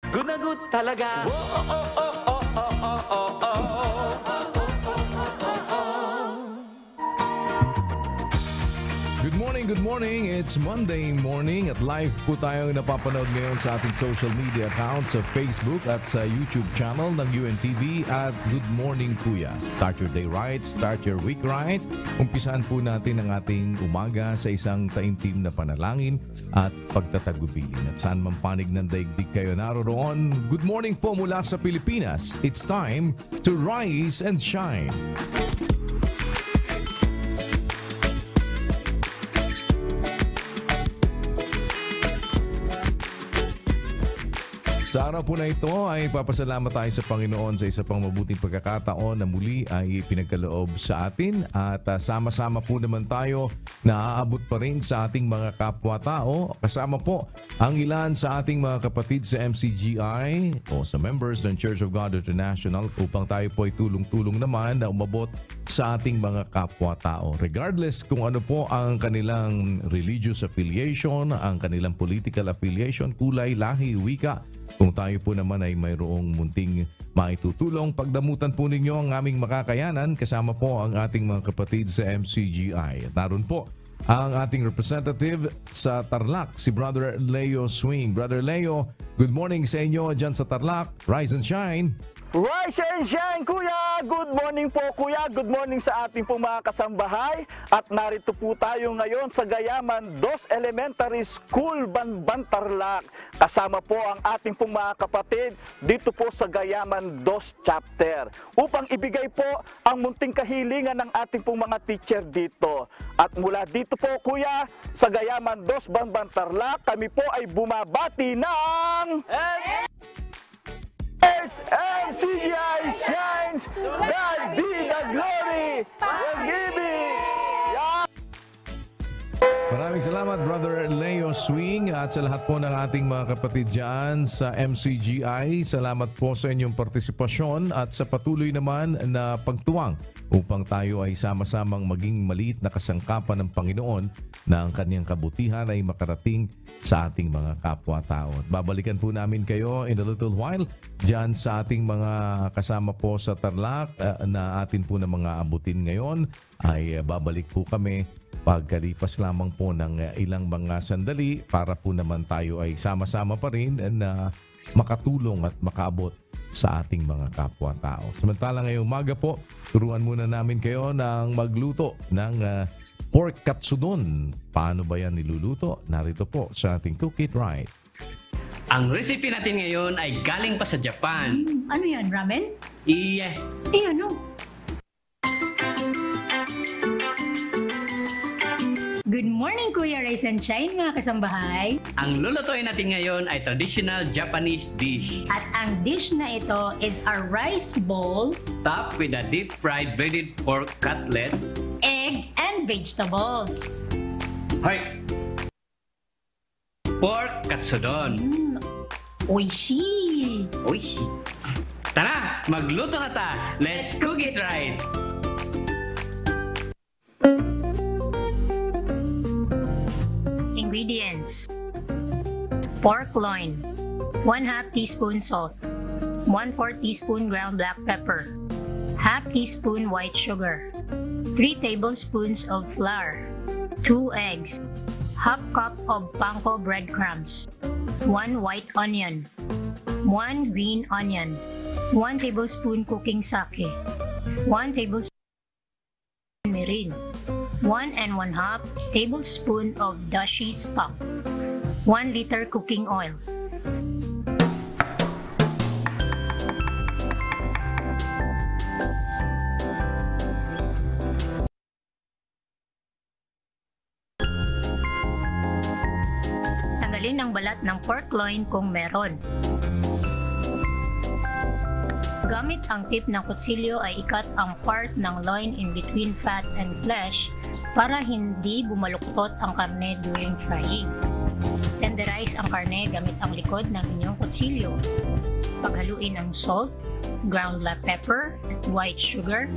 Good na good talaga. Oh, oh, oh, oh, oh, oh, oh, oh. Good morning. It's Monday morning at live po tayong napapanood ngayon sa ating social media accounts sa Facebook at sa YouTube channel ng UNTV at Good Morning Kuya. Start your day right, start your week right. Umpisahan po natin ang ating umaga sa isang taimtim na panalangin at pagtatagubilin. At saan man panig ng daigdig kayo naroroon, good morning po mula sa Pilipinas. It's time to rise and shine. Sa araw po na ito ay papasalamat tayo sa Panginoon sa isa pang mabuting pagkakataon na muli ay pinagkaloob sa atin at sama-sama po naman tayo na aabot pa rin sa ating mga kapwa-tao. Kasama po ang ilan sa ating mga kapatid sa MCGI o sa members ng Church of God International upang tayo po ay tulong-tulong naman na umabot sa ating mga kapwa-tao. Regardless kung ano po ang kanilang religious affiliation, ang kanilang political affiliation, kulay, lahi, wika, kung tayo po naman ay mayroong munting maitutulong, pagdamutan po ninyo ang aming makakayanan kasama po ang ating mga kapatid sa MCGI. At naroon po ang ating representative sa Tarlac, si Brother Leo Swing. Brother Leo, good morning sa inyo dyan sa Tarlac. Rise and shine. Rise and shine, Kuya! Good morning po, Kuya. Good morning sa ating pong mga kasambahay. At narito po tayo ngayon sa Gayaman 2 Elementary School, Banban, Tarlac. Kasama po ang ating pong mga kapatid dito po sa Gayaman 2 Chapter upang ibigay po ang munting kahilingan ng ating pong mga teacher dito. At mula dito po, Kuya, sa Gayaman 2 Banban, Tarlac, kami po ay bumabati ng... MCGI shines, God be the glory, forgiving. Maraming salamat Brother Leo Swing at sa lahat po ng ating mga kapatid dyan sa MCGI. Salamat po sa inyong partisipasyon at sa patuloy naman na pagtuwang upang tayo ay sama-samang maging maliit na kasangkapan ng Panginoon na ang kanyang kabutihan ay makarating sa ating mga kapwa-tao. At babalikan po namin kayo in a little while dyan sa ating mga kasama po sa Tarlac na atin po na mga abutin ngayon ay babalik po kami pagkalipas lamang po ng ilang mga sandali para po naman tayo ay sama-sama pa rin na makatulong at makaabot sa ating mga kapwa-tao. Samantala ngayong umaga po, turuan muna namin kayo ng magluto ng pork katsudon. Paano ba yan niluluto? Narito po sa ating Cook It Right. Ang recipe natin ngayon ay galing pa sa Japan. Ano yan, ramen? Iya. Ano? Good morning, Kuya Rise and Shine, mga kasambahay. Ang lulutuin natin ngayon ay traditional Japanese dish. At ang dish na ito is a rice bowl, Topped with a deep fried breaded pork cutlet. egg, and vegetables. Hoy! Pork katsudon. Oishi! Oishi. Tara, magluto na ta. Let's cook it right. Ingredients: pork loin, 1/2 teaspoon salt, 1/4 teaspoon ground black pepper, 1/2 teaspoon white sugar, 3 tablespoons of flour, 2 eggs, 1/2 cup of panko breadcrumbs, 1 white onion, 1 green onion, 1 tablespoon cooking sake, 1 tablespoon mirin, 1 1/2 tablespoon of dashi stock, 1 liter cooking oil. Tanggalin ang balat ng pork loin kung meron. Gamit ang tip ng kutsilyo ay ikat ang part ng loin in between fat and flesh para hindi bumaluktot ang karne during frying. Tenderize ang karne gamit ang likod ng inyong kutsilyo. Paghaluin ang salt, ground black pepper, white sugar,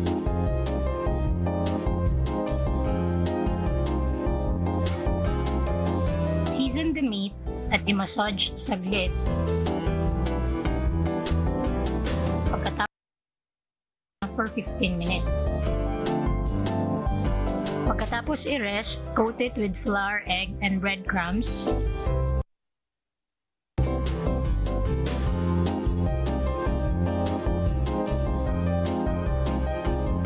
season the meat at i-massage saglit. for 15 minutes. Pagkatapos i-rest, coat it with flour, egg, and breadcrumbs.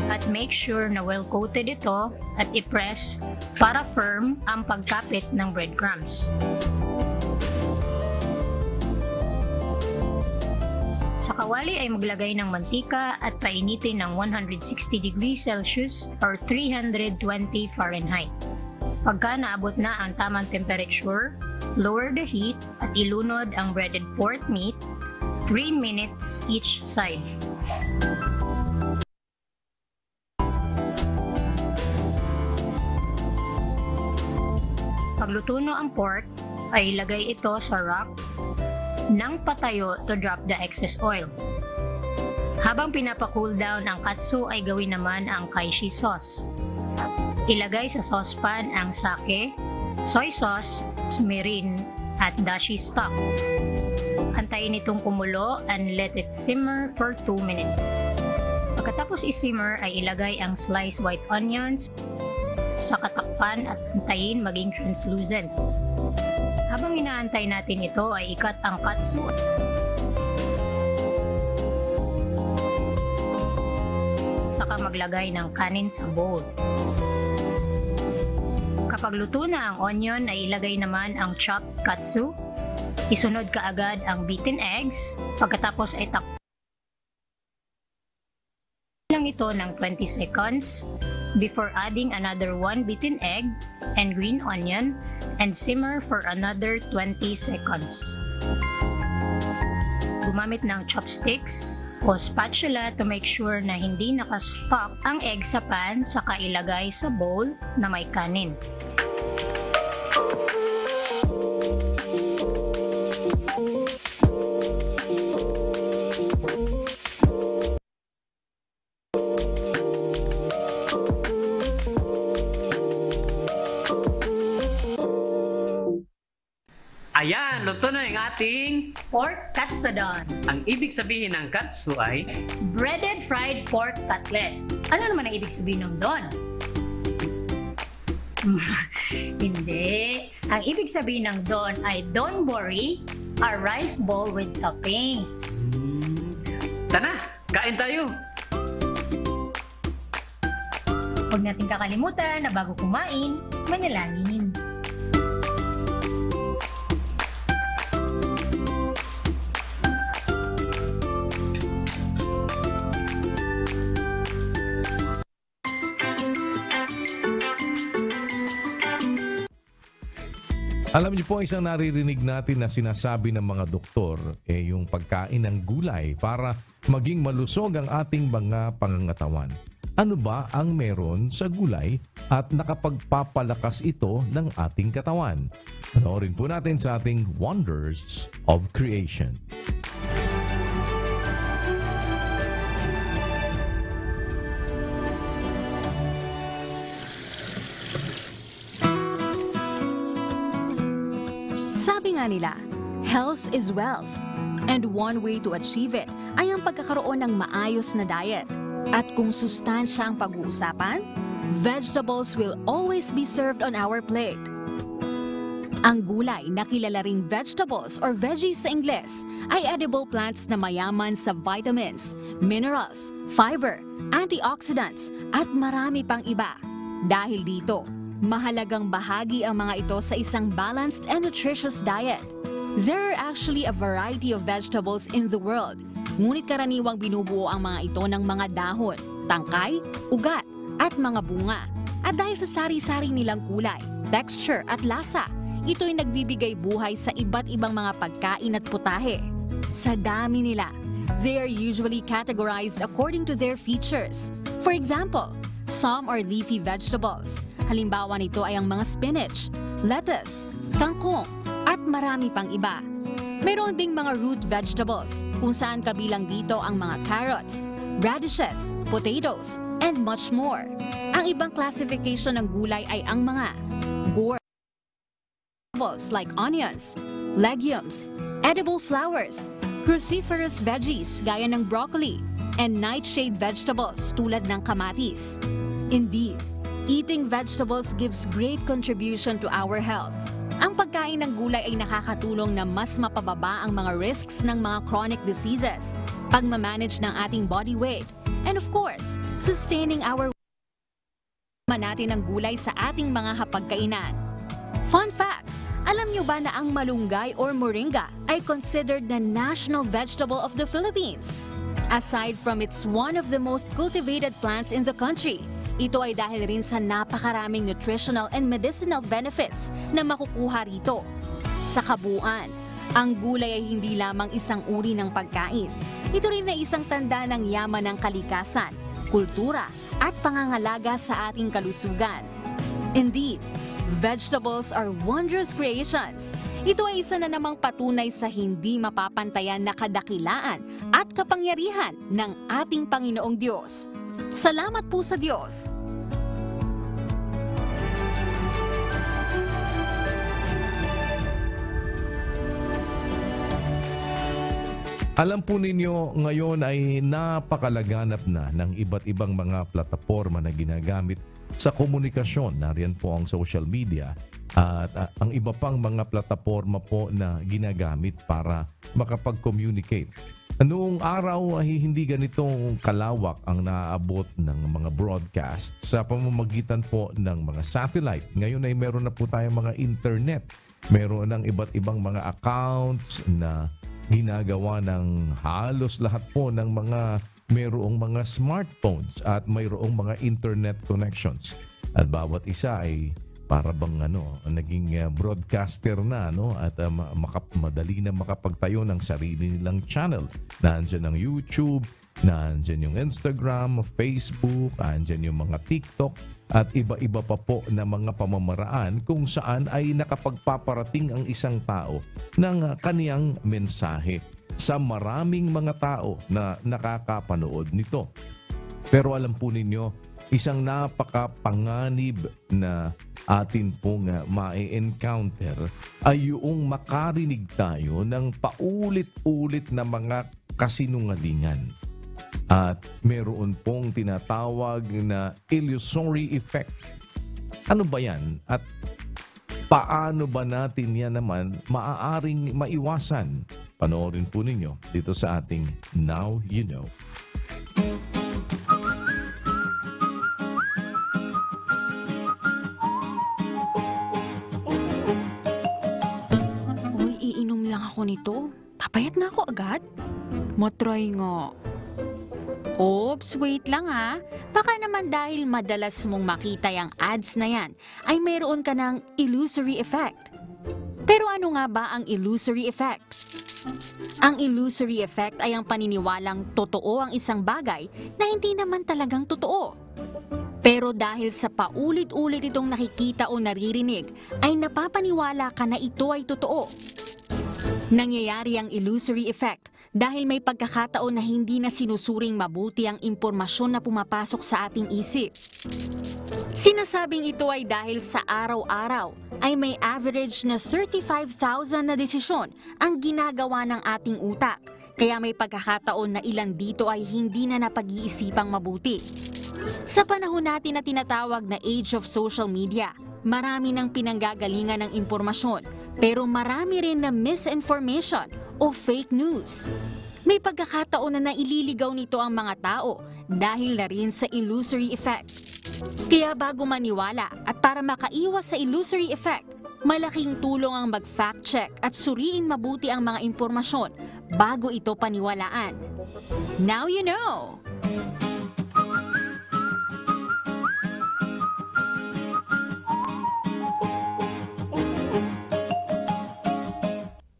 At make sure na well-coated ito at i-press para firm ang pagkapit ng breadcrumbs. Sa kawali ay maglagay ng mantika at painitin ng 160 degrees Celsius or 320 Fahrenheit. Pagka naabot na ang tamang temperature, lower the heat at ilunod ang breaded pork meat 3 minutes each side. Pagluto na ang pork, ay ilagay ito sa rack ng patayo to drop the excess oil. Habang pinapa-cool down ang katsu ay gawin naman ang kaishi sauce. Ilagay sa saucepan ang sake, soy sauce, mirin at dashi stock. Antayin itong kumulo and let it simmer for 2 minutes. Pagkatapos i-simmer ay ilagay ang sliced white onions sa katakpan at antayin maging translucent. Habang inaantay natin ito ay ikat ang katsu saka maglagay ng kanin sa bowl. Kapag luto na ang onion ay ilagay naman ang chopped katsu. Isunod kaagad ang beaten eggs. Pagkatapos ay takpan lang ito ng 20 seconds before adding another 1 beaten egg and green onion and simmer for another 20 seconds. Gumamit ng chopsticks o spatula to make sure na hindi nakastock ang egg sa pan saka ilagay sa bowl na may kanin. Ayan, luto na yung ating Pork katsudon. ang ibig sabihin ng katsu ay Breaded fried pork cutlet. Ano naman ang ibig sabihin ng don? Hindi. Ang ibig sabihin ng don ay donbori, a rice bowl with toppings. Tara, kain tayo! Huwag natin kakalimutan na bago kumain, manalangin. Alam niyo po, isang naririnig natin na sinasabi ng mga doktor yung pagkain ng gulay para maging malusog ang ating mga pangangatawan. Ano ba ang meron sa gulay at nakapagpapalakas ito ng ating katawan? Panoorin po natin sa ating Wonders of Creation. Sabi nga nila, health is wealth. And one way to achieve it ay ang pagkakaroon ng maayos na diet. At kung sustansya ang pag-uusapan, vegetables will always be served on our plate. Ang gulay na kilala ring vegetables or veggies sa Ingles ay edible plants na mayaman sa vitamins, minerals, fiber, antioxidants at marami pang iba. Dahil dito, mahalagang bahagi ang mga ito sa isang balanced and nutritious diet. There are actually a variety of vegetables in the world, ngunit karaniwang binubuo ang mga ito ng mga dahon, tangkay, ugat, at mga bunga. At dahil sa sari-sari nilang kulay, texture at lasa, ito'y nagbibigay buhay sa iba't ibang mga pagkain at putahe. Sa dami nila, they are usually categorized according to their features. For example, some are leafy vegetables. Halimbawa nito ay ang mga spinach, lettuce, kangkong, at marami pang iba. Mayroon ding mga root vegetables, kung saan kabilang dito ang mga carrots, radishes, potatoes, and much more. Ang ibang classification ng gulay ay ang mga gourd vegetables like onions, legumes, edible flowers, cruciferous veggies gaya ng broccoli, and nightshade vegetables tulad ng kamatis. Indeed, eating vegetables gives great contribution to our health. Ang pagkain ng gulay ay nakakatulong na mas mapababa ang mga risks ng mga chronic diseases, pagmamanage ng ating body weight, and of course, sustaining our natin ng gulay sa ating mga hapagkainan. Fun fact, alam niyo ba na ang malunggay or moringa ay considered na national vegetable of the Philippines? Aside from it's one of the most cultivated plants in the country, ito ay dahil rin sa napakaraming nutritional and medicinal benefits na makukuha rito. Sa kabuuan, ang gulay ay hindi lamang isang uri ng pagkain. Ito rin ay isang tanda ng yaman ng kalikasan, kultura, at pangangalaga sa ating kalusugan. Indeed, vegetables are wondrous creations. Ito ay isa na namang patunay sa hindi mapapantayan na kadakilaan at kapangyarihan ng ating Panginoong Diyos. Salamat po sa Diyos! Alam po ninyo, ngayon ay napakalaganap na ng iba't ibang mga plataforma na ginagamit sa komunikasyon. Nariyan po ang social media at ang iba pang mga plataforma po na ginagamit para makapag-communicate. Noong araw ay hindi ganitong kalawak ang naaabot ng mga broadcast sa pamamagitan po ng mga satellite. Ngayon ay meron na po tayong mga internet. Meron ng iba't ibang mga accounts na ginagawa ng halos lahat po ng mga mayroong mga smartphones at mayroong mga internet connections. At bawat isa ay para bang naging broadcaster na at madali na makapagtayo ng sarili nilang channel. Nandiyan ang YouTube, nandiyan yung Instagram, Facebook, nandiyan yung mga TikTok at iba-iba pa po na mga pamamaraan kung saan ay nakapagpaparating ang isang tao ng kaniyang mensahe sa maraming mga tao na nakakapanood nito. Pero alam po ninyo, isang napakapanganib na atin pong ma-encounter ay yung makarinig tayo ng paulit-ulit na mga kasinungalingan. At meron pong tinatawag na illusory effect. Ano ba yan? At paano ba natin yan naman maaaring maiwasan? Panoorin po ninyo dito sa ating Now You Know. Uy, iinom lang ako nito. Papayat na ako agad. Matry nga. Oops, wait lang ha. Baka naman dahil madalas mong makita yung ads na yan, ay mayroon ka ng illusory effect. Pero ano nga ba ang illusory effect? Ang illusory effect ay ang paniniwalang totoo ang isang bagay na hindi naman talagang totoo. Pero dahil sa paulit-ulit itong nakikita o naririnig, ay napapaniwala ka na ito ay totoo. Nangyayari ang illusory effect dahil may pagkakataon na hindi na sinusuring mabuti ang impormasyon na pumapasok sa ating isip. Sinasabing ito ay dahil sa araw-araw ay may average na 35,000 na desisyon ang ginagawa ng ating utak. Kaya may pagkakataon na ilan dito ay hindi na napag-iisipang mabuti. Sa panahon natin na tinatawag na age of social media, marami ng pinanggagalingan ng impormasyon, pero marami rin na misinformation o fake news. May pagkakataon na naililigaw nito ang mga tao dahil na rin sa illusory effect. Kaya bago maniwala at para makaiwas sa illusory effect, malaking tulong ang mag-fact check at suriin mabuti ang mga impormasyon bago ito paniwalaan. Now you know!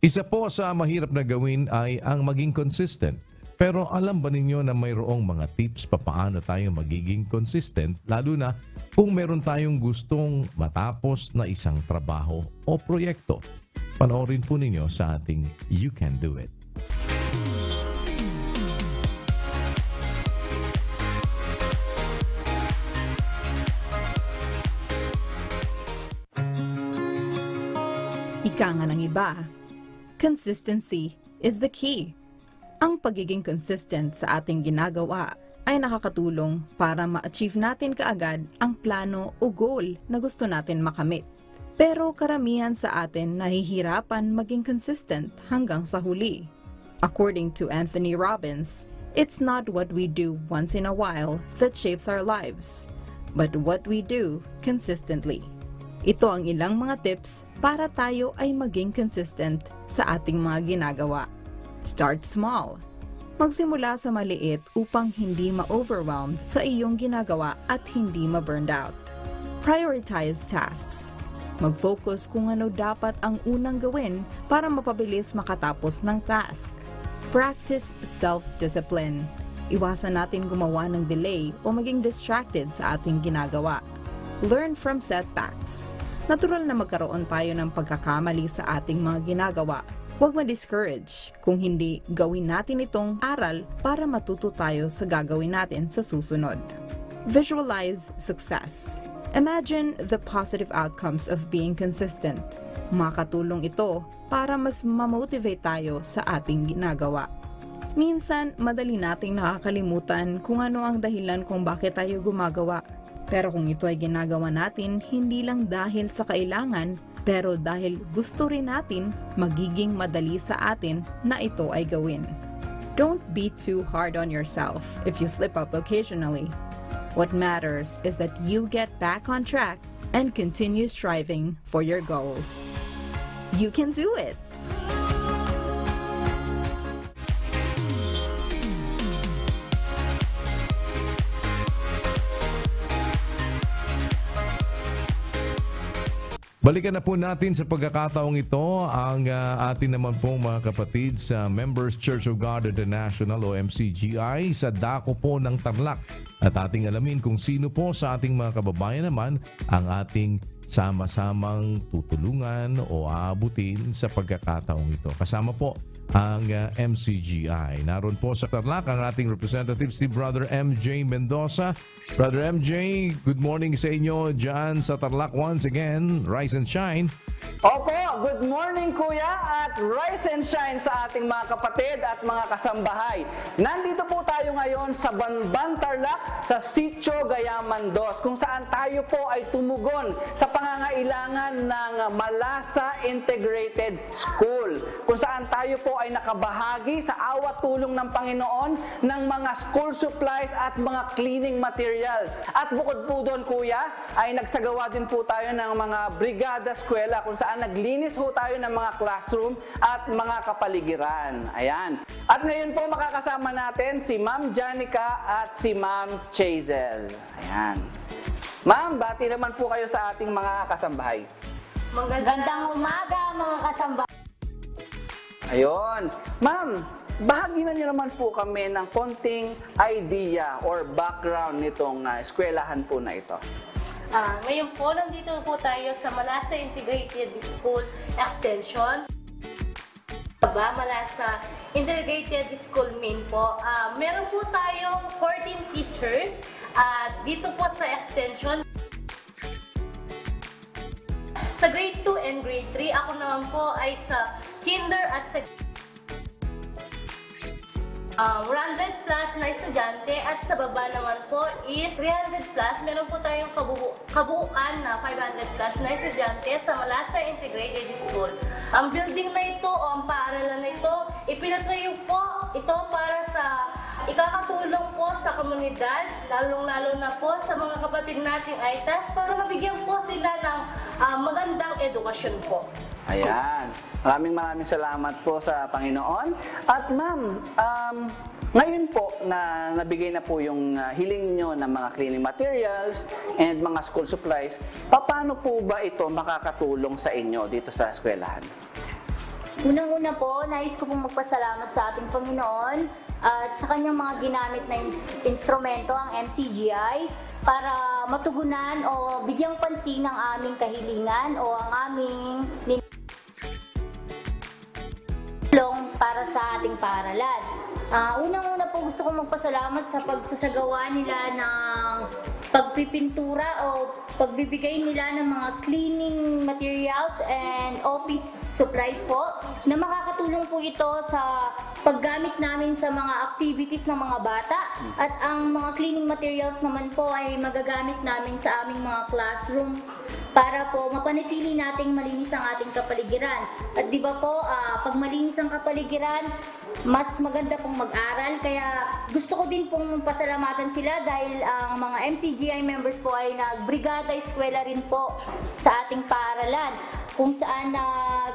Isa po sa mahirap na gawin ay ang maging consistent. Pero alam ba ninyo na mayroong mga tips paano tayo magiging consistent, lalo na kung meron tayong gustong matapos na isang trabaho o proyekto? Panoorin po ninyo sa ating You Can Do It. Ika nga ng iba, consistency is the key. Ang pagiging consistent sa ating ginagawa ay nakakatulong para ma-achieve natin kaagad ang plano o goal na gusto natin makamit. Pero karamihan sa atin nahihirapan maging consistent hanggang sa huli. According to Anthony Robbins, it's not what we do once in a while that shapes our lives, but what we do consistently. Ito ang ilang mga tips para tayo ay maging consistent sa ating mga ginagawa. Start small. Magsimula sa maliit upang hindi ma-overwhelmed sa iyong ginagawa at hindi ma-burned out. Prioritize tasks. Mag-focus kung ano dapat ang unang gawin para mapabilis makatapos ng task. Practice self-discipline. Iwasan natin gumawa ng delay o maging distracted sa ating ginagawa. Learn from setbacks. Natural na magkaroon tayo ng pagkakamali sa ating mga ginagawa. Huwag ma-discourage. Kung hindi, gawin natin itong aral para matuto tayo sa gagawin natin sa susunod. Visualize success. Imagine the positive outcomes of being consistent. Makatulong ito para mas ma-motivate tayo sa ating ginagawa. Minsan, madali nating nakakalimutan kung ano ang dahilan kung bakit tayo gumagawa. Pero kung ito ay ginagawa natin, hindi lang dahil sa kailangan, pero dahil gusto rin natin, magiging madali sa atin na ito ay gawin. Don't be too hard on yourself if you slip up occasionally. What matters is that you get back on track and continue striving for your goals. You can do it! Balikan na po natin sa pagkakataong ito ang atin naman pong mga kapatid sa Members Church of God International o MCGI sa dako po ng Tarlac. At ating alamin kung sino po sa ating mga kababayan naman ang ating sama-samang tutulungan o aabutin sa pagkakataong ito. Kasama po ang MCGI. Naroon po sa Tarlac ang ating representative si Brother MJ Mendoza. Brother MJ, good morning sa inyo dyan sa Tarlac once again. Rise and shine. Opo, good morning kuya at rise and shine sa ating mga kapatid at mga kasambahay. Nandito po tayo ngayon sa Banban Tarlac sa Sitio Gayaman 2 kung saan tayo po ay tumugon sa pangangailangan ng Malasa Integrated School. Kung saan tayo po ay nakabahagi sa awat tulong ng Panginoon ng mga school supplies at mga cleaning materials. At bukod po doon kuya ay nagsagawa din po tayo ng mga brigada eskwela kung saan naglinis ho tayo ng mga classroom at mga kapaligiran. Ayan. At ngayon po makakasama natin si Ma'am Janica at si Ma'am Chazel. Ayan. Ma'am, bati naman po kayo sa ating mga kasambahay. Magandang umaga mga kasambahay. Ayun. Ma'am, bahagi na niyo naman po kami ng konting idea or background nitong eskwelahan po na ito. Ngayon po, nandito po tayo sa Malasa Integrated School Extension. Malasa Integrated School Main po. Meron po tayong 14 teachers dito po sa Extension. Sa grade 2 and grade 3, ako naman po ay sa kinder at sa 100 plus na estudyante at sa baba naman po is 300 plus. Meron po tayong kabuuan na 500 plus na estudyante sa Malasa Integrated School. Ang building na ito o ang paaralan na ito, ipinatayo po ito para sa ikakatulong po sa komunidad, lalong-lalo na po sa mga kapatid nating ITAS para mabigyan po sila ng magandang edukasyon po. Ayan. Maraming salamat po sa Panginoon. At ma'am, ngayon po na nabigay na po yung hiling nyo ng mga cleaning materials and mga school supplies, paano po ba ito makakatulong sa inyo dito sa eskwelahan? Unang-una po, nais ko pong magpasalamat sa ating Panginoon at sa kanyang mga ginamit na instrumento, ang MCGI, para matugunan o bigyang pansin ang aming kahilingan o ang aming tulong para sa ating paaralan. Unang-una po gusto ko magpasalamat sa pagsasagawa nila ng pagpipintura o pagbibigay nila ng mga cleaning materials and office supplies po, na makakatulong po ito sa paggamit namin sa mga activities ng mga bata, at ang mga cleaning materials naman po ay magagamit namin sa aming mga classrooms para po mapanatili nating malinis ang ating kapaligiran. At di ba po, pag malinis ang kapaligiran, mas maganda pong mag-aral. Kaya gusto ko din pong pasalamatan sila dahil ang mga MCGI members po ay nagbrigada eskwela rin po sa ating paaralan, kung saan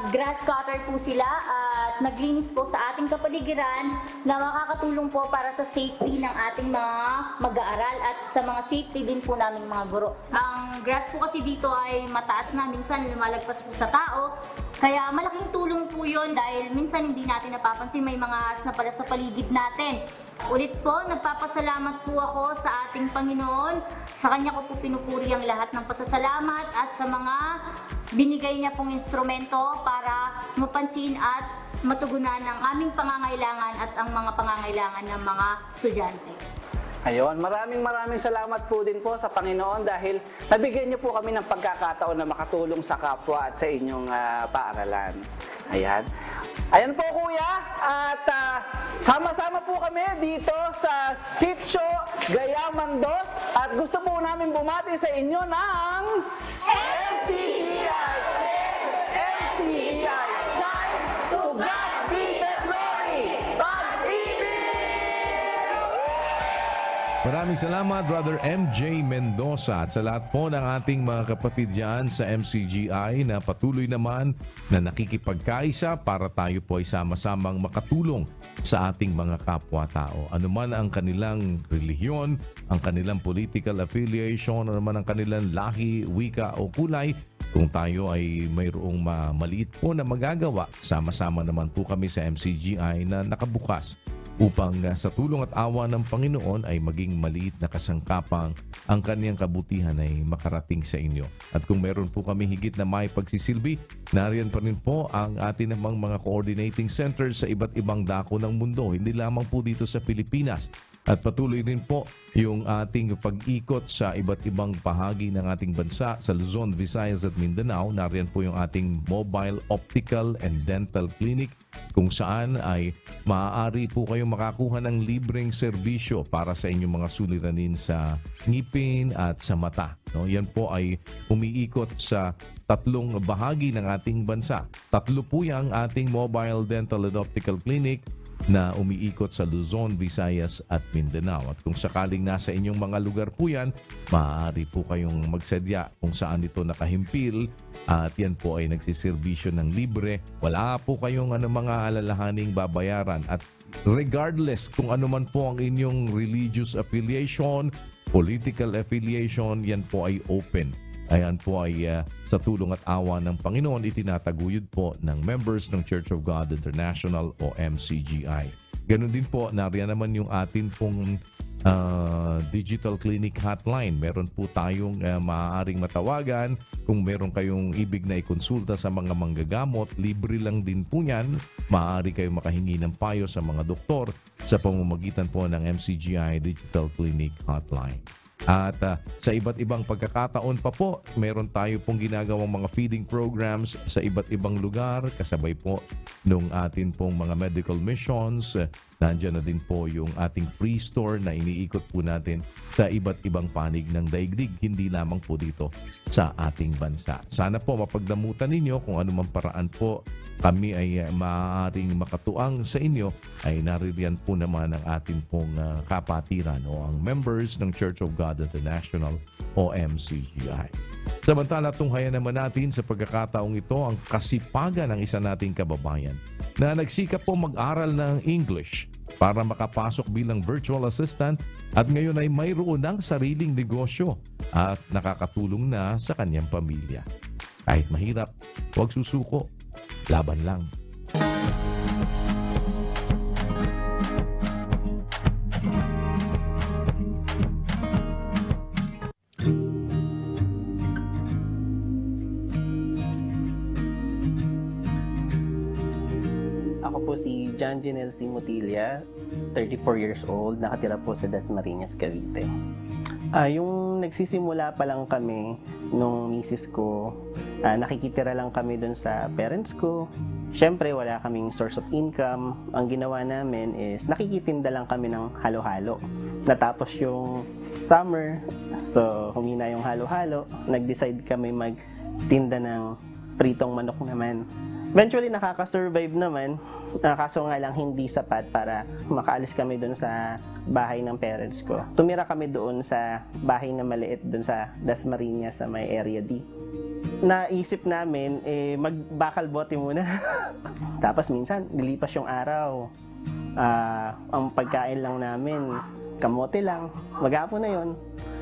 grass cutter po sila at naglinis po sa ating kapaligiran na makakatulong po para sa safety ng ating mga mag-aaral at sa mga safety din po naming mga guro. Ang grass po kasi dito ay mataas na, minsan lumalagpas po sa tao, kaya malaking tulong po yun dahil minsan hindi natin napapansin may mga ahas na pala sa paligid natin. Ulit po, nagpapasalamat po ako sa ating Panginoon. Sa Kanya ko po pinupuri ang lahat ng pasasalamat at sa mga binigay niya pong instrumento para mapansin at matugunan ang aming pangangailangan at ang mga pangangailangan ng mga estudyante. Ayun, maraming salamat po din po sa Panginoon dahil nabigyan niyo po kami ng pagkakataon na makatulong sa kapwa at sa inyong paaralan. Ayan. Ayan po kuya, at sama-sama po kami dito sa Sitio Gayaman 2 at gusto po namin bumati sa inyo ng MCGI! MCGI! Shine! To God be the glory! Maraming salamat, Brother MJ Mendoza, at sa lahat po ng ating mga kapatid dyan sa MCGI na patuloy naman na nakikipagkaisa para tayo po ay sama-samang makatulong sa ating mga kapwa-tao. Ano man ang kanilang relihiyon, ang kanilang political affiliation, ano man ang kanilang lahi, wika o kulay, kung tayo ay mayroong maliit po na magagawa, sama-sama naman po kami sa MCGI na nakabukas upang sa tulong at awa ng Panginoon ay maging maliit na kasangkapang ang kaniyang kabutihan ay makarating sa inyo. At kung meron po kami higit na may pagsisilbi, nariyan pa rin po ang atin namang mga coordinating centers sa iba't ibang dako ng mundo, hindi lamang po dito sa Pilipinas. At patuloy rin po yung ating pag-ikot sa iba't ibang bahagi ng ating bansa sa Luzon, Visayas at Mindanao. Nariyan po yung ating mobile optical and dental clinic kung saan ay maaari po kayong makakuha ng libreng serbisyo para sa inyong mga suliranin sa ngipin at sa mata. No, yan po ay umiikot sa 3 bahagi ng ating bansa. 3 po yung ating mobile dental and optical clinic na umiikot sa Luzon, Visayas at Mindanao. At kung sakaling nasa inyong mga lugar po yan, maaari po kayong magsadya kung saan ito nakahimpil at yan po ay nagsiservisyo ng libre. Wala po kayong mga alalahaning babayaran at regardless kung ano man po ang inyong religious affiliation, political affiliation, yan po ay open. Ayan po ay sa tulong at awa ng Panginoon itinataguyod po ng members ng Church of God International o MCGI. Ganun din po, nariyan naman yung atin pong digital clinic hotline. Meron po tayong maaaring matawagan kung meron kayong ibig na ikonsulta sa mga manggagamot. Libre lang din po yan. Maaari kayong makahingi ng payo sa mga doktor sa pamamagitan po ng MCGI Digital Clinic Hotline. At sa iba't ibang pagkakataon pa po, meron tayo pong ginagawang mga feeding programs sa iba't ibang lugar. Kasabay po nung atin pong mga medical missions. Nandiyan na din po yung ating free store na iniikot po natin sa iba't ibang panig ng daigdig. Hindi lamang po dito sa ating bansa. Sana po mapagdamutan ninyo kung anumang paraan po kami ay maaaring makatuang sa inyo, ay naririyan po naman ang ating pong kapatiran o ang members ng Church of God International o MCGI. Samantala, tunghayan naman natin sa pagkakataong ito ang kasipagan ng isa nating kababayan na nagsikap po mag-aral ng English para makapasok bilang virtual assistant at ngayon ay mayroon ng sariling negosyo at nakakatulong na sa kanyang pamilya. Kahit mahirap, huwag susuko. Laban lang. Ako po si John Janel C. Mutilla, 34 years old, nakatira po sa Dasmariñas, Cavite. Yung nagsisimula pa lang kami nung misis ko, nakikitira lang kami dun sa parents ko. Siyempre, wala kaming source of income. Ang ginawa namin is nakikitinda lang kami ng halo-halo. Natapos yung summer, so humina yung halo-halo. Nag-decide kami magtinda ng pritong manok naman. Eventually, nakaka-survive naman. Kaso nga lang hindi sapat para makaalis kami doon sa bahay ng parents ko. Tumira kami doon sa bahay na maliit doon sa Dasmariñas sa may area D. Naisip namin, magbakal bote muna. Tapos minsan, nilipas yung araw. Ang pagkain lang namin, kamote lang. Maghapon na yun.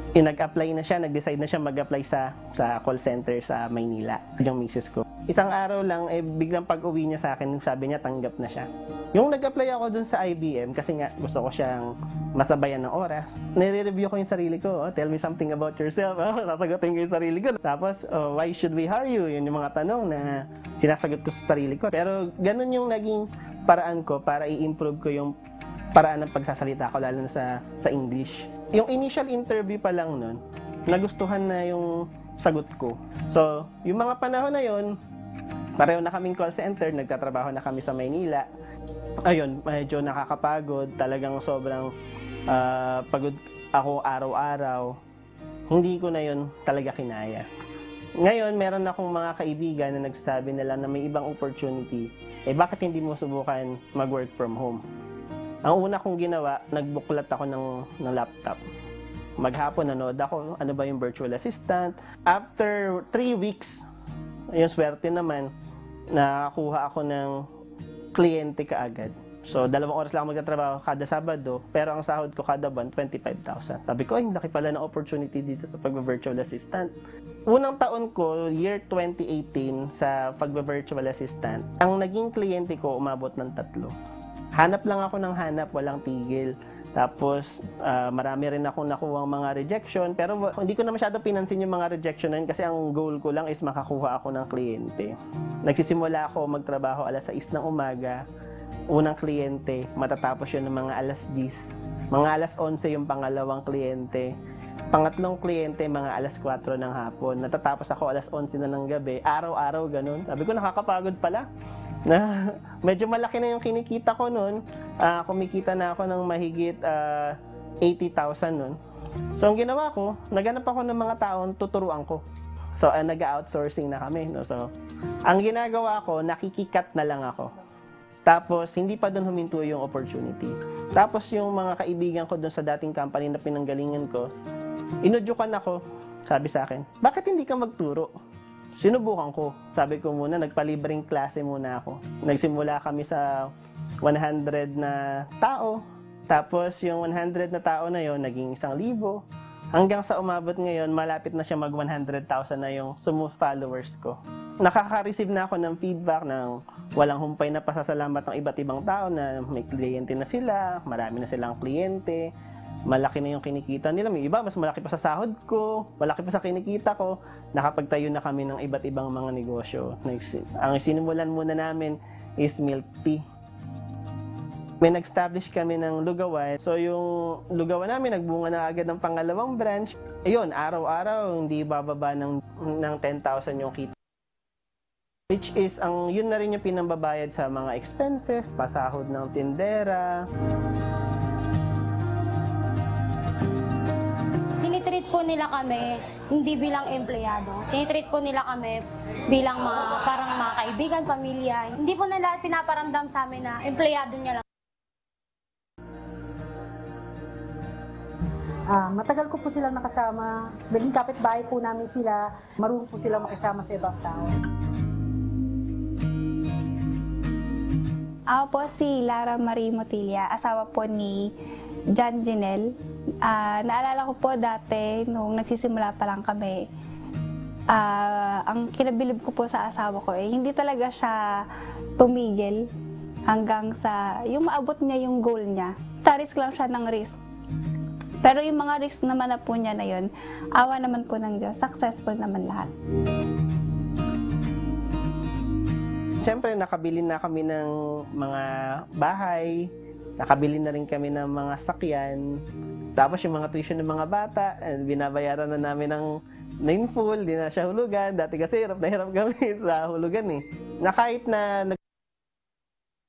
Nag-apply na siya, nag-decide na siya mag-apply sa call center sa Maynila, yung misis ko. Isang araw lang, biglang pag-uwi niya sa akin, sabi niya tanggap na siya. Yung nag-apply ako dun sa IBM, kasi nga gusto ko siyang masabayan ng oras, nire-review ko yung sarili ko. Tell me something about yourself. Sasagutin ko yung sarili ko. Tapos, why should we hire you? Yun yung mga tanong na sinasagot ko sa sarili ko. Pero ganun yung naging paraan ko para i-improve ko yung paraan ng pagsasalita ko, lalo na sa English. Yung initial interview pa lang nun, nagustuhan na yung sagot ko. So, yung mga panahon na yun, pareho na kaming call center, nagtatrabaho na kami sa Maynila. Ayun, medyo nakakapagod, talagang sobrang pagod ako araw-araw. Hindi ko na yun talaga kinaya. Ngayon, meron akong mga kaibigan na nagsasabi nila na may ibang opportunity. Bakit hindi mo subukan mag-work from home? Ang una kong ginawa, nagbuklat ako ng laptop. Maghapon nanood ako, ano ba yung virtual assistant. After 3 weeks, yung swerte naman, nakakuha ako ng kliyente kaagad. So, 2 oras lang magtatrabaho kada Sabado, pero ang sahod ko kada buwan, 25,000. Sabi ko, ay, laki pala ng opportunity dito sa pag-virtual assistant. Unang taon ko, year 2018, sa pag-virtual assistant, ang naging kliyente ko umabot ng 3. Hanap lang ako ng hanap, walang tigil. Tapos, marami rin akong nakuha mga rejection. Pero hindi ko na masyado pinansin yung mga rejection na yun kasi ang goal ko lang is makakuha ako ng kliyente. Nagsisimula ako magtrabaho alas 6 ng umaga. Unang kliyente, matatapos yun ng mga alas 10. Mga alas 11 yung pangalawang kliyente. Pangatlong kliyente, mga alas 4 ng hapon. Natatapos ako alas 11 na ng gabi. Araw-araw, ganun. Sabi ko, nakakapagod pala. Na medyo malaki na yung kinikita ko noon. Kumikita na ako ng mahigit 80,000 noon. So ang ginawa ko, naghanap ako ng mga taon tuturuan ko. So nag-outsourcing na kami, no. So ang ginagawa ko, nakikikat na lang ako. Tapos hindi pa doon huminto yung opportunity. Tapos yung mga kaibigan ko doon sa dating company na pinanggalingan ko, inudyukan ako. Sabi sa akin, bakit hindi ka magturo? Sinubukan ko. Sabi ko muna, nagpalibreng klase muna ako. Nagsimula kami sa 100 na tao. Tapos yung 100 na tao na yon naging 1,000. Hanggang sa umabot ngayon, malapit na siya mag 100,000 na yung followers ko. Nakaka-receive na ako ng feedback ng walang humpay na pasasalamat ng iba't ibang tao na may kliyente na sila, marami na silang kliyente. Malaki na yung kinikita nila. May iba, mas malaki pa sa sahod ko, malaki pa sa kinikita ko. Nakapagtayo na kami ng iba't ibang mga negosyo. Ang sinimulan muna namin is milk tea. May nag-establish kami ng lugawan. So yung lugawan namin, nagbunga na agad ng pangalawang branch. Ayun, araw-araw, hindi bababa ng 10,000 yung kita. Which is, yun na rin yung pinambabayad sa mga expenses, pasahod ng tindera. Tinitreat po nila kami hindi bilang empleyado. Tinitreat po nila kami bilang parang mga kaibigan, pamilya. Hindi po nila pinaparamdam sa amin na empleyado niya lang. Matagal ko po silang nakasama. Naging kapitbahay po namin sila. Marunong po silang makisama sa ibang tao. Ako po si Lara Marie Motilla, asawa po ni John Ginel. Naalala ko po dati, nung nagsisimula pa lang kami, ang kinabilib ko po sa asawa ko, hindi talaga siya tumigil hanggang sa, yung maabot niya yung goal niya. Sa risk lang siya ng risk. Pero yung mga risk naman na po niya na yun, awa naman po ng Diyos, successful naman lahat. Siyempre, nakabili na kami ng mga bahay, nakabili na rin kami ng mga sakyan. Tapos yung mga tuition ng mga bata, binabayaran na namin ng full, di na siya hulugan. Dati kasi hirap na hirap kami sa hulugan eh. Na kahit na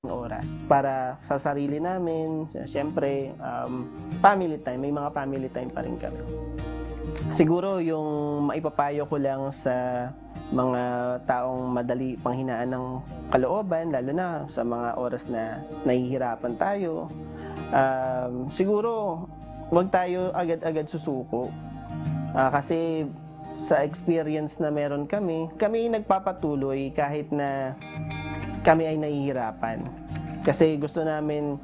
oras para sa sarili namin, syempre, family time, may mga family time pa rin kami. Siguro yung maipapayo ko lang sa mga taong madali panghinaan ng kalooban, lalo na sa mga oras na nahihirapan tayo, siguro wag tayo agad-agad susuko. Kasi sa experience na meron kami nagpapatuloy kahit na kami ay nahihirapan. Kasi gusto namin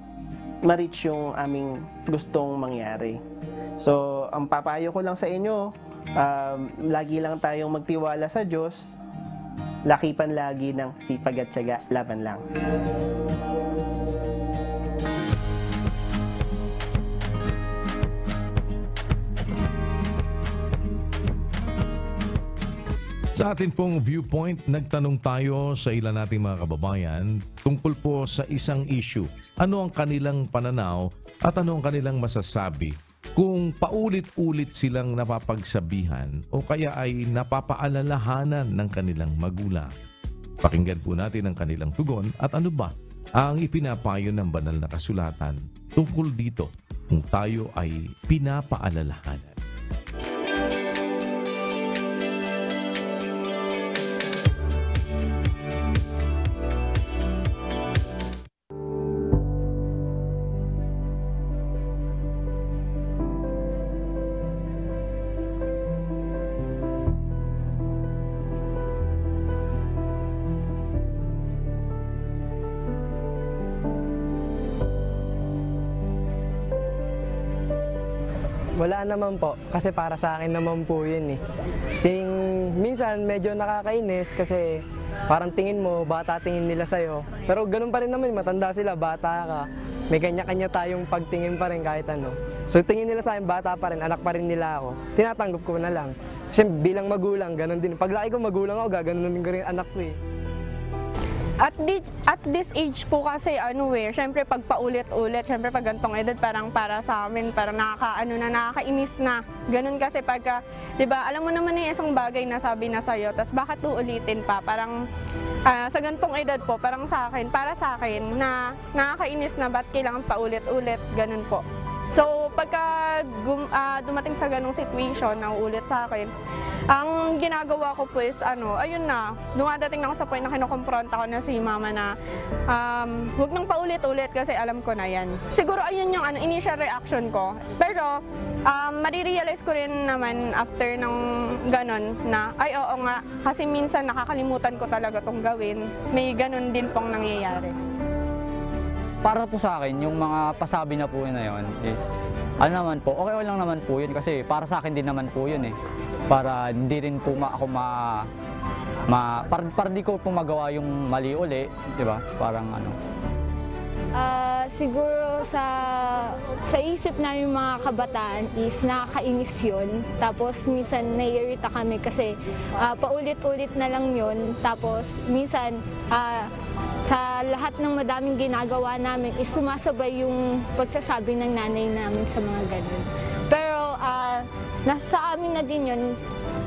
ma-reach yung aming gustong mangyari. So, ang papayo ko lang sa inyo, lagi lang tayong magtiwala sa Diyos, lakipan lagi ng sipag at tiyaga, laban lang. Sa atin pong viewpoint, nagtanong tayo sa ilan nating mga kababayan tungkol po sa isang issue. Ano ang kanilang pananaw at ano ang kanilang masasabi kung paulit-ulit silang napapagsabihan o kaya ay napapaalalahanan ng kanilang magulang. Pakinggan po natin ang kanilang tugon at ano ba ang ipinapayo ng banal na kasulatan tungkol dito kung tayo ay pinapaalalahanan. Wala naman po, kasi para sa akin naman po yun eh. Minsan medyo nakakainis kasi parang tingin mo, bata tingin nila sa'yo. Pero ganun pa rin naman, matanda sila, bata ka. May kanya-kanya tayong pagtingin pa rin kahit ano. So tingin nila sa akin, bata pa rin, anak pa rin nila ako. Tinatanggap ko na lang. Kasi bilang magulang, ganun din. Paglaki ko magulang ako, gaganunin ko rin anak ko eh. At this age po kasi syempre pag paulit-ulit, syempre pag gantong edad parang para sa amin, parang nakakainis na. Ganun kasi pagka, 'di ba? Alam mo naman yung isang bagay na sabi na sa'yo, tas bakit uulitin pa? Parang sa gantong edad po, parang para sa akin na nakakainis na ba't kailangan paulit-ulit, ganun po. So, pagka dumating sa ganung situation na uulit sa akin, ang ginagawa ko po is, ayun na, dumadating na ako sa point na kinukompronta ko na si mama na huwag nang paulit-ulit kasi alam ko na yan. Siguro ayun yung initial reaction ko. Pero, marirealize ko rin naman after ng ganon na, ay oo nga, kasi minsan nakakalimutan ko talaga tong gawin. May ganon din pong nangyayari. Para po sa akin, yung mga pasabi na po na yun is, naman po, okay lang naman po yun kasi para sa akin din naman po yun eh. Para hindi rin po para di ko po magawa yung mali uli, di ba? Parang Siguro sa isip namin mga kabataan is nakakainis yun. Tapos minsan naiirita kami kasi paulit-ulit na lang yun. Tapos minsan sa lahat ng madaming ginagawa namin is sumasabay yung pagsasabi ng nanay namin sa mga ganun. Pero nasa amin na din yun.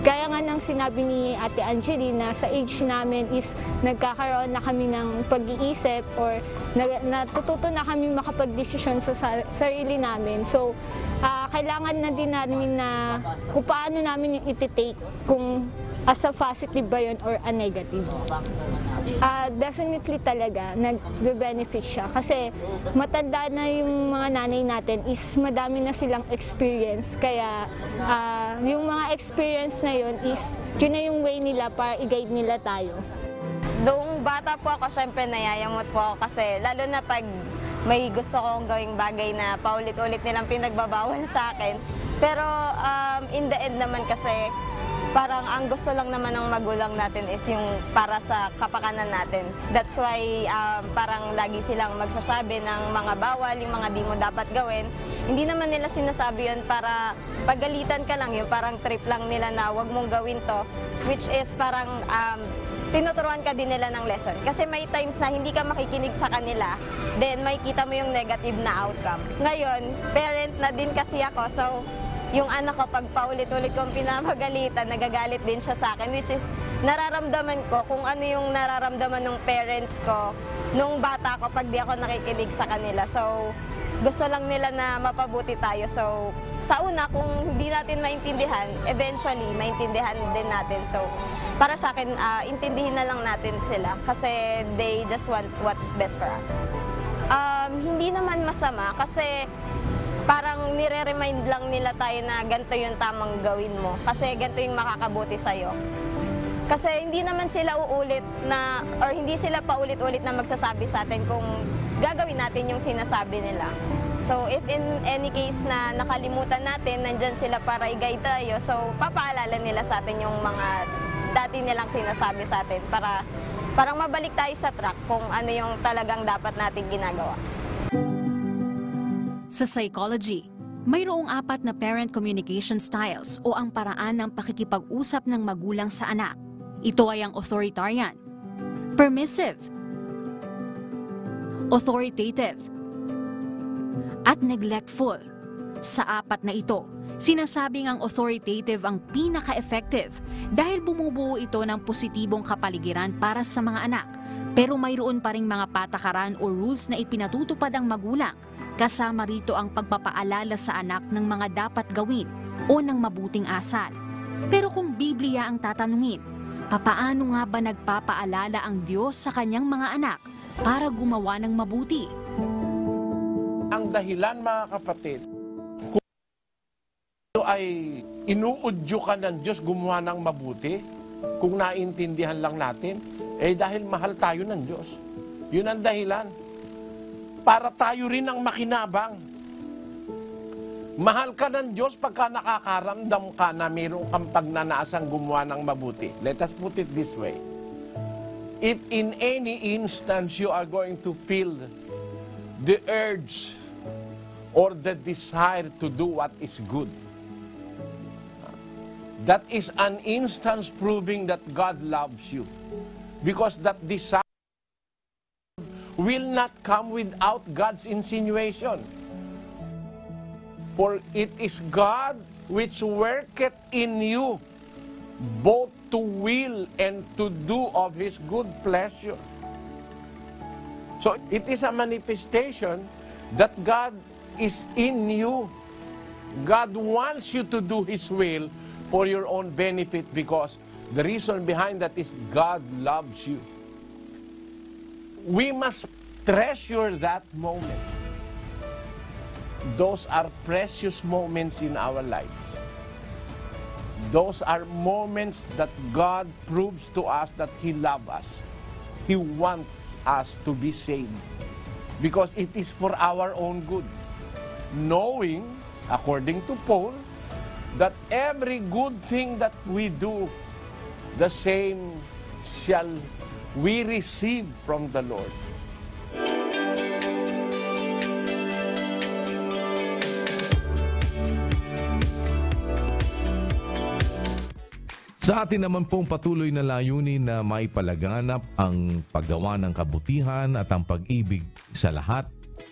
Kaya nga nang sinabi ni Ate Angelina, sa age namin is nagkakaroon na kami ng pag-iisip or natututo na kami makapag-desisyon sa sarili namin. So, kailangan na din namin na kung paano namin yung iti-take, kung as a positive ba yun or a negative. Definitely talaga, nag-benefit siya. Kasi matanda na yung mga nanay natin is madami na silang experience. Kaya yung mga experience na yun is yun na yung way nila para i-guide nila tayo. Noong bata po ako, syempre nayayamot po ako kasi lalo na pag may gusto kong gawing bagay na paulit-ulit nilang pinagbabawal sa akin. Pero in the end naman kasi, parang ang gusto lang naman ng magulang natin is yung para sa kapakanan natin. That's why parang lagi silang magsasabi ng mga bawal, yung mga di mo dapat gawin. Hindi naman nila sinasabi yun para pagalitan ka lang, yung parang trip lang nila na wag mong gawin to, which is parang tinuturuan ka din nila ng lesson. Kasi may times na hindi ka makikinig sa kanila, then may kita mo yung negative na outcome. Ngayon, parent na din kasi ako, so yung anak ko, pag paulit-ulit kong pinapagalitan, nagagalit din siya sa akin, which is nararamdaman ko kung ano yung nararamdaman ng parents ko nung bata ko pag di ako nakikinig sa kanila. So, gusto lang nila na mapabuti tayo. So, sa una, kung hindi natin maintindihan, eventually, maintindihan din natin. So, para sa akin, intindihin na lang natin sila kasi they just want what's best for us. Hindi naman masama kasi parang nire-remind lang nila tayo na ganito yung tamang gawin mo kasi ganito yung makakabuti sa'yo. Kasi hindi naman sila uulit na, or hindi sila paulit-ulit na magsasabi sa atin kung gagawin natin yung sinasabi nila. So if in any case na nakalimutan natin, nandyan sila para i-guide tayo, so papaalala nila sa atin yung mga dati nilang sinasabi sa atin para parang mabalik tayo sa track kung ano yung talagang dapat natin ginagawa. Sa psychology, mayroong 4 na parent communication styles o ang paraan ng pakikipag-usap ng magulang sa anak. Ito ay ang authoritarian, permissive, authoritative, at neglectful. Sa 4 na ito, sinasabing ang authoritative ang pinaka-effective dahil bumubuo ito ng positibong kapaligiran para sa mga anak. Pero mayroon pa ring mga patakaran o rules na ipinatutupad ang magulang. Kasama rito ang pagpapaalala sa anak ng mga dapat gawin o ng mabuting asal. Pero kung Biblia ang tatanungin, papaano nga ba nagpapaalala ang Diyos sa kanyang mga anak para gumawa ng mabuti? Ang dahilan, mga kapatid, kung ito ay inuudyo ka ng Diyos gumawa ng mabuti, kung naintindihan lang natin, dahil mahal tayo ng Diyos. Yun ang dahilan. Para tayo rin ang makinabang. Mahal ka ng Diyos pagka nakakaramdam ka na mayroong kang pagnanasang gumawa ng mabuti. Let us put it this way. If in any instance you are going to feel the urge or the desire to do what is good, that is an instance proving that God loves you. Because that desire will not come without God's insinuation. For it is God which worketh in you both to will and to do of His good pleasure. So it is a manifestation that God is in you. God wants you to do His will for your own benefit because the reason behind that is God loves you. We must treasure that moment. Those are precious moments in our lives. Those are moments that God proves to us that He loves us. He wants us to be saved. Because it is for our own good. Knowing, according to Paul, that every good thing that we do, the same shall we receive from the Lord. Sa atin naman pong patuloy na layunin na maipalaganap ang paggawa ng kabutihan at ang pag-ibig sa lahat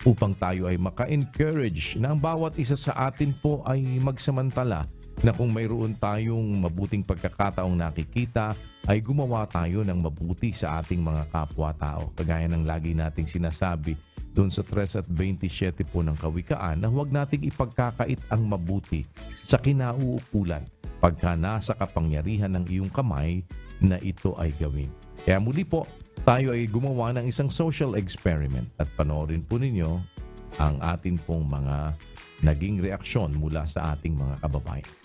upang tayo ay maka-encourage na ang bawat isa sa atin po ay magsamantala na kung mayroon tayong mabuting pagkakataong nakikita ay gumawa tayo ng mabuti sa ating mga kapwa-tao. Kagaya ng lagi nating sinasabi doon sa 3:27 po ng Kawikaan na huwag nating ipagkakait ang mabuti sa kinauukulan pagka nasa kapangyarihan ng iyong kamay na ito ay gawin. Kaya muli po, tayo ay gumawa ng isang social experiment at panoorin po ninyo ang atin pong mga naging reaksyon mula sa ating mga kababayan.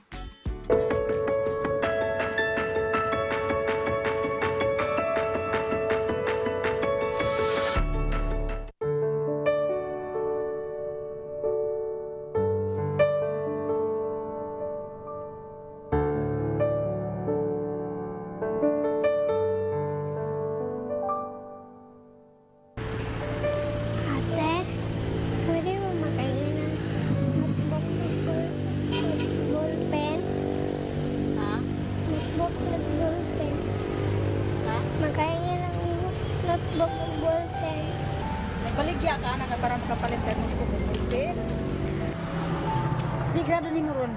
Pili grado ni mo ron?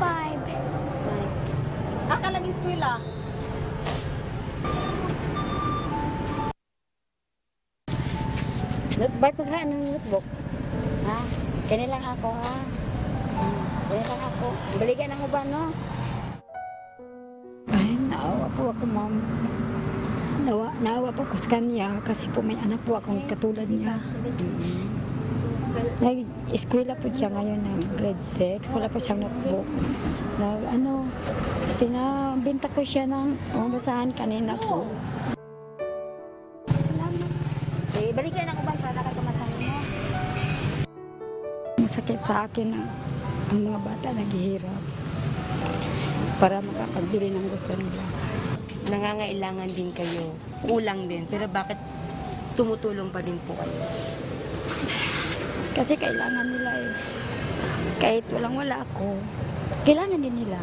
5. Aka lagi eskwela? Ba't pagkaan ng notebook? Ha? Kaya lang ako, ha? Kaya lang ako. Balikan ang uban, no? Ay, naawa po ako, ma'am. Naawa po ko sa kanya kasi po may anak po akong katulad niya. Nag-eskwela po siya ngayon ng grade 6. Wala po siyang notebook. Pinabinta ko siya ng basahan kanina po. Sige, balikan ang uban para nakakamasahin mo. Masakit sa akin na ang mga bata naghihirap para makapagbili ng gusto nila. Nangangailangan din kayo, kulang din, pero bakit tumutulong pa din po kayo? Kasi kailangan nila eh. Kahit walang-wala ako, kailangan din nila.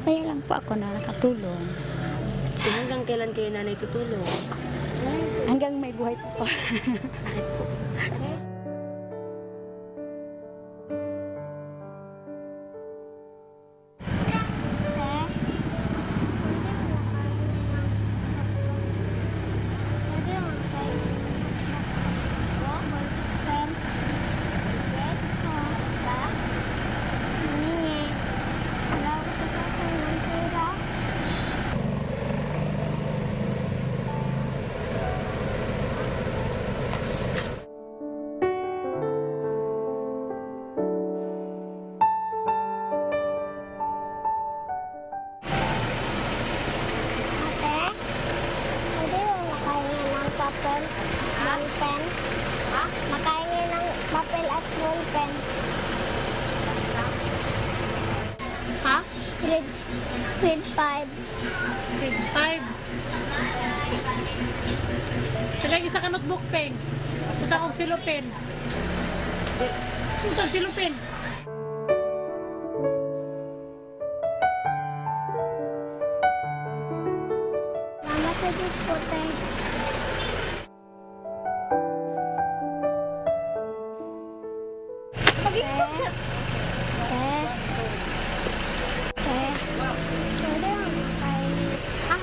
Saya lang po ako na nakatulong. Hanggang kailan kayo nanay tutulong? Hanggang may buhay po. Makaingin ng papel at ballpen. Ha? Grade 5. Grade 5. Tagay isa ka notebook pen. Isa kong silupin. Isa silupin. Salamat sa Diyos po, te.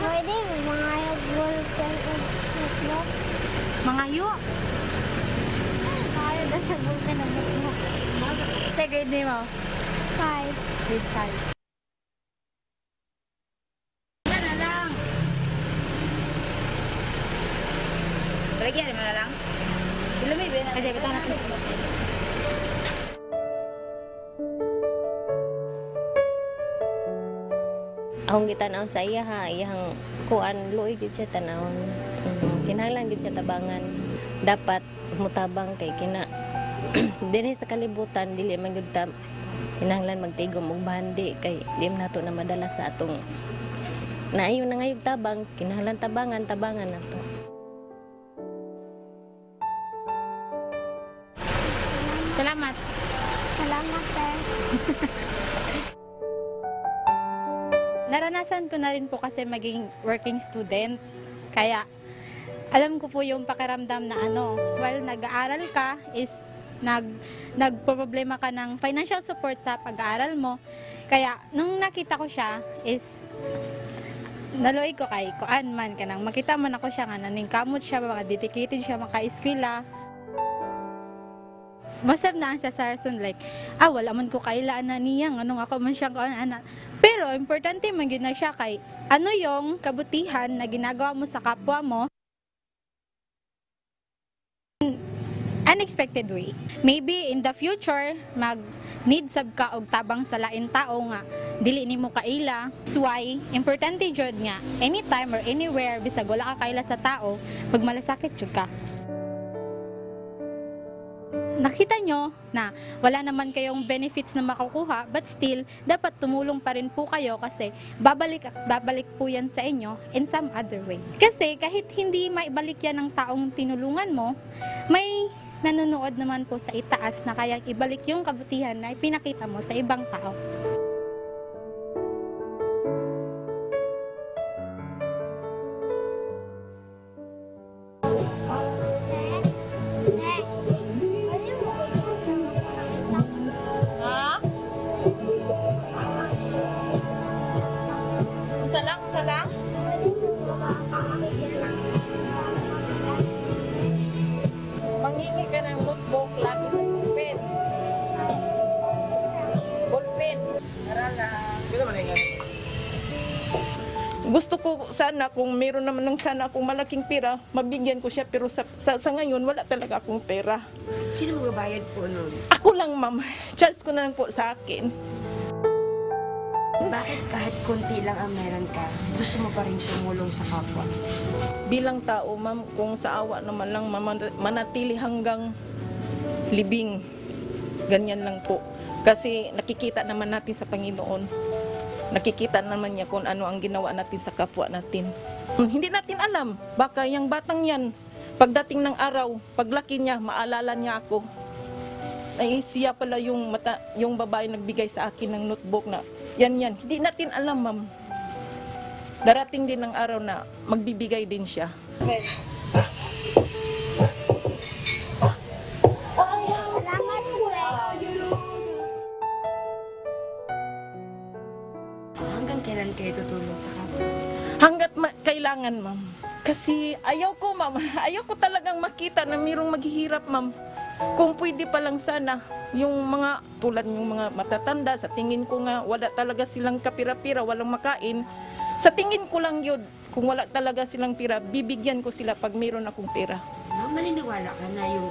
Pwede mga ballpen at notebook. Mangayo. Kaya na siya ballpen at notebook. Sa grade name mo? 5. Grade 5. Na lang. Lagyan mo na lang. Ilumibin na. Kasi bitang natin. Akong gitanaw sa iya ha, iyang kuan luoy gid siya tanawon. Kinahanglan gid siya tabangan. Dapat mutabang kay kina dinhi sa kalibutan dili man gyud ta kinahanglan magtigom og bandi kay di man nato na madala sa atong naayo na ngayog tabang, kinahanglan tabangan nato. Salamat. Salamat, te. Naranasan ko na rin po kasi maging working student. Kaya alam ko po yung pakiramdam na while nag-aaral ka is nagproblema ka ng financial support sa pag-aaral mo. Kaya nung nakita ko siya is naluoy ko kay kuan man kanang makita man ako siya nga naningkamot siya, mga dedicated siya maka-eskwela. Masab na ang sa Sarson like, wala man ko kailaan na niya, anong ako man siyang anak. Pero importante man yun na siya kay ano yung kabutihan na ginagawa mo sa kapwa mo unexpected way. Maybe in the future mag-need sab ka og tabang sa lain tao nga dili nimo kaila. That's why importante jud nga anytime or anywhere bisag wala ka kaila sa tao, pag malasakit jud ka. Nakita nyo na wala naman kayong benefits na makukuha, but still, dapat tumulong pa rin po kayo kasi babalik po yan sa inyo in some other way. Kasi kahit hindi maibalik yan ng taong tinulungan mo, may nanonood naman po sa itaas na kayang ibalik yung kabutihan na ipinakita mo sa ibang tao. gusto ko sana kung meron naman ng sana akong malaking pera, mabigyan ko siya, pero sa ngayon wala talaga akong pera. Sino magbabayad po nun? Ako lang, ma'am. Charge ko na lang po sa akin. Bakit kahit konti lang ang meron ka, gusto mo pa rin tumulong sa kapwa? Bilang tao, ma'am, kung sa awa naman lang, manatili hanggang libing. Ganyan lang po. Kasi nakikita naman natin sa Panginoon. Nakikita naman niya kung ano ang ginawa natin sa kapwa natin. Hindi natin alam, baka yung batang yan, pagdating ng araw, paglaki niya, maalala niya ako. Ay siya pala yung babae nagbigay sa akin ng notebook na yan. Hindi natin alam, ma'am. Darating din ng araw na magbibigay din siya. Hanggang kailan kayo tutulong sa kapwa? Hanggat kailangan, ma'am. Kasi ayaw ko, ma'am. Ayaw ko talagang makita na mayroong maghihirap, ma'am. Kung pwede pa lang sana, yung mga tulad yung mga matatanda, sa tingin ko nga wala talaga silang kapira-pira, walang makain. Sa tingin ko lang yun, kung wala talaga silang pira, bibigyan ko sila pag mayroon akong pera. Maniniwala ka na yung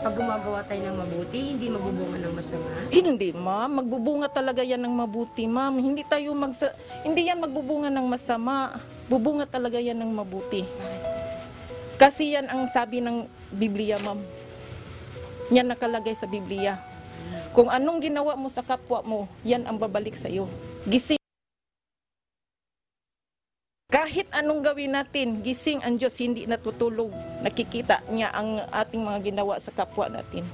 pag gumagawa tayo ng mabuti, hindi magbubunga ng masama? Hindi, ma'am. Magbubunga talaga yan ng mabuti, ma'am. Hindi yan magbubunga ng masama. Bubunga talaga yan ng mabuti. Kasi yan ang sabi ng Biblia, ma'am. Yan nakalagay sa Biblia. Kung anong ginawa mo sa kapwa mo, yan ang babalik sa iyo. Gising. Kahit anong gawin natin, gising ang Diyos, hindi natutulog. Nakikita niya ang ating mga ginawa sa kapwa natin.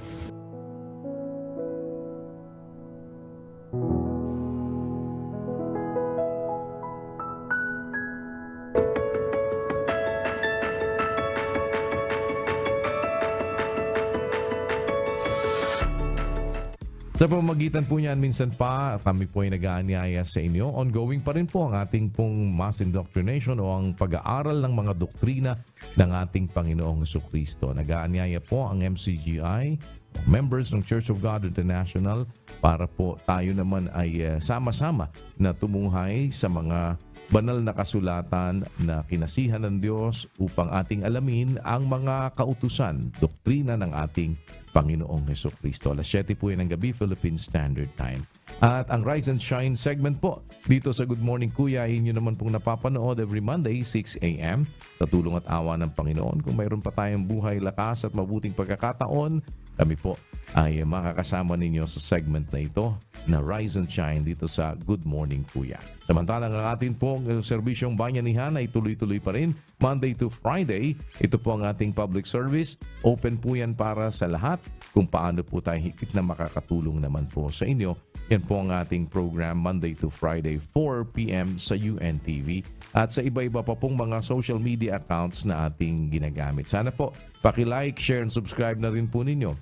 Sa pamamagitan po niyan, minsan pa kami po ay nag-aanyaya sa inyo. Ongoing pa rin po ang ating pong mass indoctrination o ang pag-aaral ng mga doktrina ng ating Panginoong Jesucristo. Nag-aanyaya po ang MCGI, members ng Church of God International, para po tayo naman ay sama-sama na tumuhay sa mga banal na kasulatan na kinasihan ng Diyos upang ating alamin ang mga kautusan, doktrina ng ating Panginoong Jesucristo. Alas 7 po yan ng gabi, Philippine Standard Time. At ang Rise and Shine segment po dito sa Good Morning Kuya, inyo naman pong napapanood every Monday, 6 a.m. Sa tulong at awa ng Panginoon. Kung mayroon pa tayong buhay, lakas at mabuting pagkakataon, kami po ay makakasama ninyo sa segment na ito na Rise and Shine dito sa Good Morning Kuya. Samantalang ang ating pong serbisyong bayanihan ay tuloy-tuloy pa rin Monday to Friday. Ito po ang ating public service. Open po yan para sa lahat kung paano po tayo higit na makakatulong naman po sa inyo. Yan po ang ating program Monday to Friday, 4 p.m. sa UNTV at sa iba-iba pa pong mga social media accounts na ating ginagamit. Sana po paki-like, share, and subscribe na rin po ninyo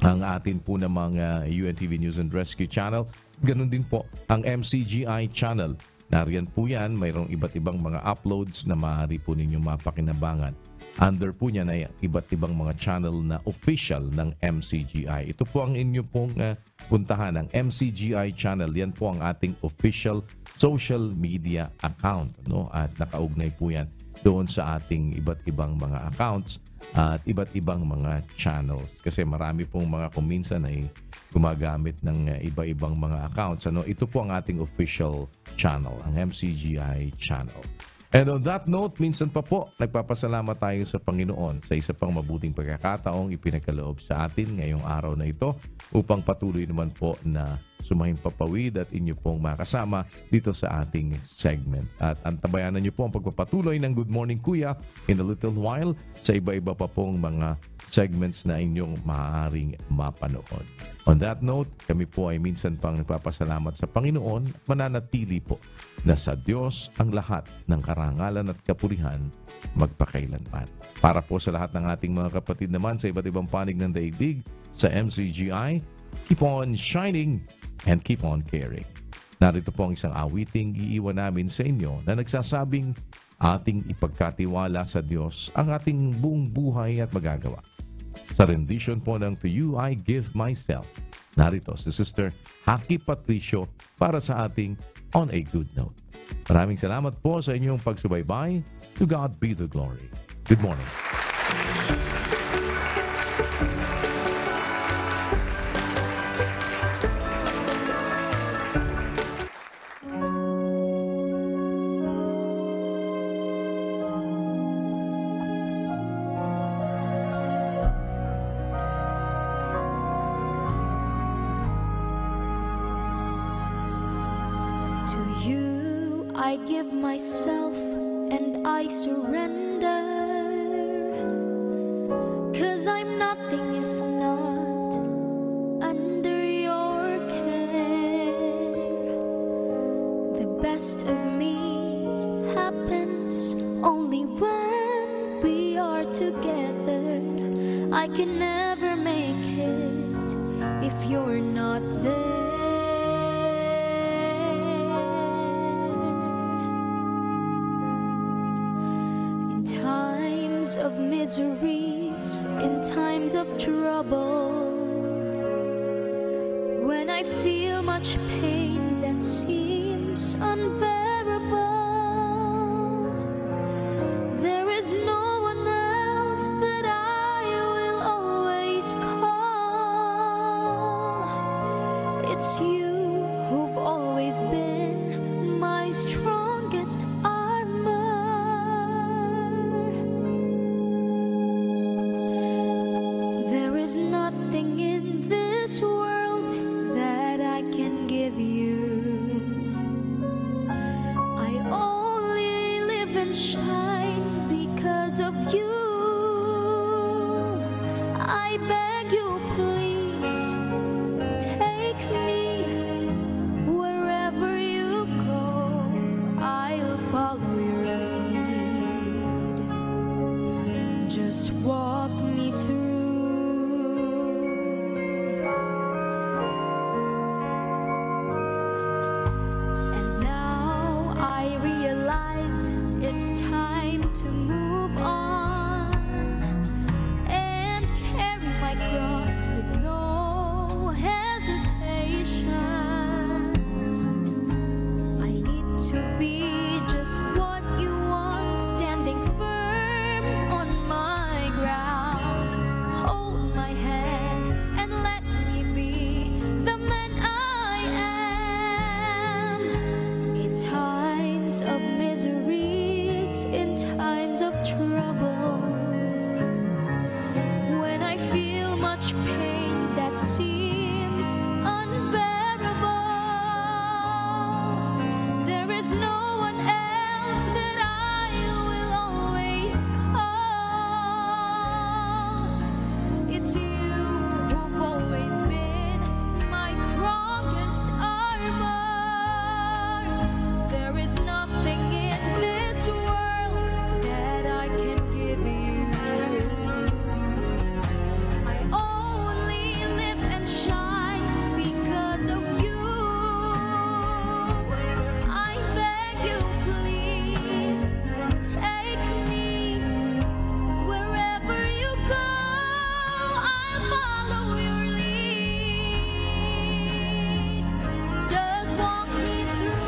ang atin po namang UNTV News and Rescue Channel. Ganun din po ang MCGI Channel. Nariyan po yan, mayroong iba't ibang mga uploads na maaari po ninyong mapakinabangan. Under po niyan ay iba't ibang mga channel na official ng MCGI. Ito po ang inyo pong puntahan, ang MCGI Channel. Yan po ang ating official social media account. No? At nakaugnay po yan doon sa ating iba't ibang mga accounts at iba't ibang mga channels. Kasi marami pong mga kuminsan ay gumagamit ng iba-ibang mga accounts. Ito po ang ating official channel, ang MCGI channel. And on that note, minsan pa po, nagpapasalamat tayo sa Panginoon sa isa pang mabuting pagkakataong ipinagkaloob sa atin ngayong araw na ito upang patuloy naman po na sumahing papawid at inyo pong makasama dito sa ating segment. At antabayanan nyo po ang pagpapatuloy ng Good Morning Kuya in a little while sa iba-iba pa pong mga segments na inyong maaaring mapanood. On that note, kami po ay minsan pang nagpapasalamat sa Panginoon at mananatili po na sa Diyos ang lahat ng karangalan at kapurihan magpakailanman. Para po sa lahat ng ating mga kapatid naman sa iba't ibang panig ng daigdig sa MCGI, keep on shining and keep on caring. Narito po ang isang awiting iiwan namin sa inyo na nagsasabing ating ipagkatiwala sa Diyos ang ating buong buhay at magagawa. Sa rendition po ng To You I Give Myself, narito si Sister Haki Patricio para sa ating On a Good Note. Maraming salamat po sa inyong pagsubaybay. To God be the glory. Good morning. To you I give myself and I surrender, 'cause I'm nothing if not under your care. The best of me happens only when we are together. I can never make it if you're not there. Of miseries, in times of trouble, when I feel much pain that seems unbearable, there is no one else that I will always call. It's you who've always been my strongest armor. Nothing in this world that I can give you. I only live and shine because of you. I beg you, please take me wherever you go. I'll follow your lead. Just walk me through. It's time to move on and carry my cross with no hesitations. I need to be just what you want, standing firm on my ground. Hold my hand and let me be the man I am. In times of misery, in times of trouble, when I feel much pain that seems unbearable, there is no one else that I will always call. It's you who've always been my strongest armor. There is nothing in this world that I can give you. I only live and shine because of you. I beg you, please take me wherever you go. I'll follow your lead. Just walk me through.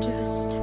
Just